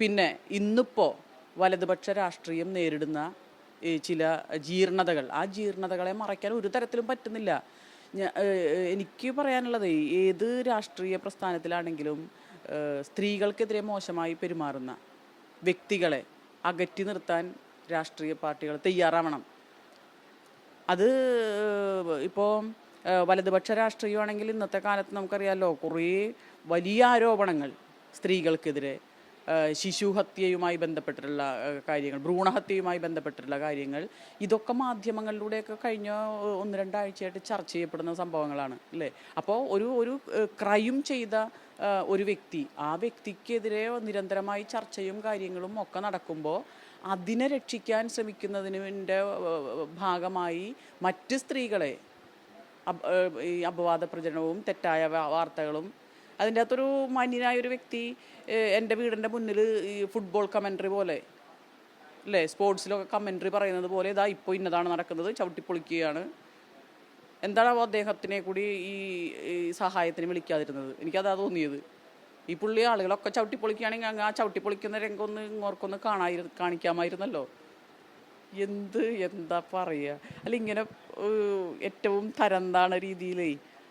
പിന്നെ ഇന്നിപ്പോൾ വലതുപക്ഷ രാഷ്ട്രീയം നേരിടുന്ന ചില ജീർണതകൾ, ആ ജീർണതകളെ മറയ്ക്കാൻ ഒരു തരത്തിലും പറ്റുന്നില്ല. എനിക്ക് പറയാനുള്ളത്, ഏത് രാഷ്ട്രീയ പ്രസ്ഥാനത്തിലാണെങ്കിലും സ്ത്രീകൾക്കെതിരെ മോശമായി പെരുമാറുന്ന വ്യക്തികളെ അകറ്റി നിർത്താൻ രാഷ്ട്രീയ പാർട്ടികൾ തയ്യാറാവണം. അത് ഇപ്പോൾ വലതുപക്ഷ രാഷ്ട്രീയമാണെങ്കിൽ ഇന്നത്തെ കാലത്ത് നമുക്കറിയാമല്ലോ, കുറേ വലിയ ആരോപണങ്ങൾ സ്ത്രീകൾക്കെതിരെ, ശിശുഹത്യയുമായി ബന്ധപ്പെട്ടിട്ടുള്ള കാര്യങ്ങൾ, ഭ്രൂണഹത്യയുമായി ബന്ധപ്പെട്ടിട്ടുള്ള കാര്യങ്ങൾ, ഇതൊക്കെ മാധ്യമങ്ങളിലൂടെയൊക്കെ കഴിഞ്ഞ 1-2 ആഴ്ചയായിട്ട് ചർച്ച ചെയ്യപ്പെടുന്ന സംഭവങ്ങളാണ് അല്ലേ. അപ്പോൾ ഒരു ക്രൈം ചെയ്ത ഒരു വ്യക്തി, ആ വ്യക്തിക്കെതിരെ നിരന്തരമായി ചർച്ചയും കാര്യങ്ങളും ഒക്കെ നടക്കുമ്പോൾ അതിനെ രക്ഷിക്കാൻ ശ്രമിക്കുന്നതിൻ്റെ ഭാഗമായി മറ്റ് സ്ത്രീകളെ ഈ അപവാദ പ്രചരണവും തെറ്റായ വാർത്തകളും, അതിൻ്റെ അകത്തൊരു മാന്യനായൊരു വ്യക്തി എൻ്റെ വീടിൻ്റെ മുന്നിൽ ഈ ഫുട്ബോൾ കമൻട്രി പോലെ അല്ലേ, സ്പോർട്സിലൊക്കെ കമൻട്രി പറയുന്നത് പോലെ, ഇതാ ഇപ്പോൾ ഇന്നതാണ് നടക്കുന്നത്, ചവിട്ടിപ്പൊളിക്കുകയാണ്. എന്താണ് അദ്ദേഹത്തിനെ കൂടി ഈ സഹായത്തിന് വിളിക്കാതിരുന്നത്? എനിക്കതാ തോന്നിയത്. ഈ പുള്ളി ആളുകളൊക്കെ ചവിട്ടിപ്പൊളിക്കുകയാണെങ്കിൽ അങ്ങ് ആ ചവിട്ടിപ്പൊളിക്കുന്ന രംഗമൊന്ന് ഇങ്ങോർക്കൊന്ന് കാണിക്കാമായിരുന്നല്ലോ. എന്താ പറയുക, അല്ല ഇങ്ങനെ ഏറ്റവും തരംതാണ രീതിയിലേ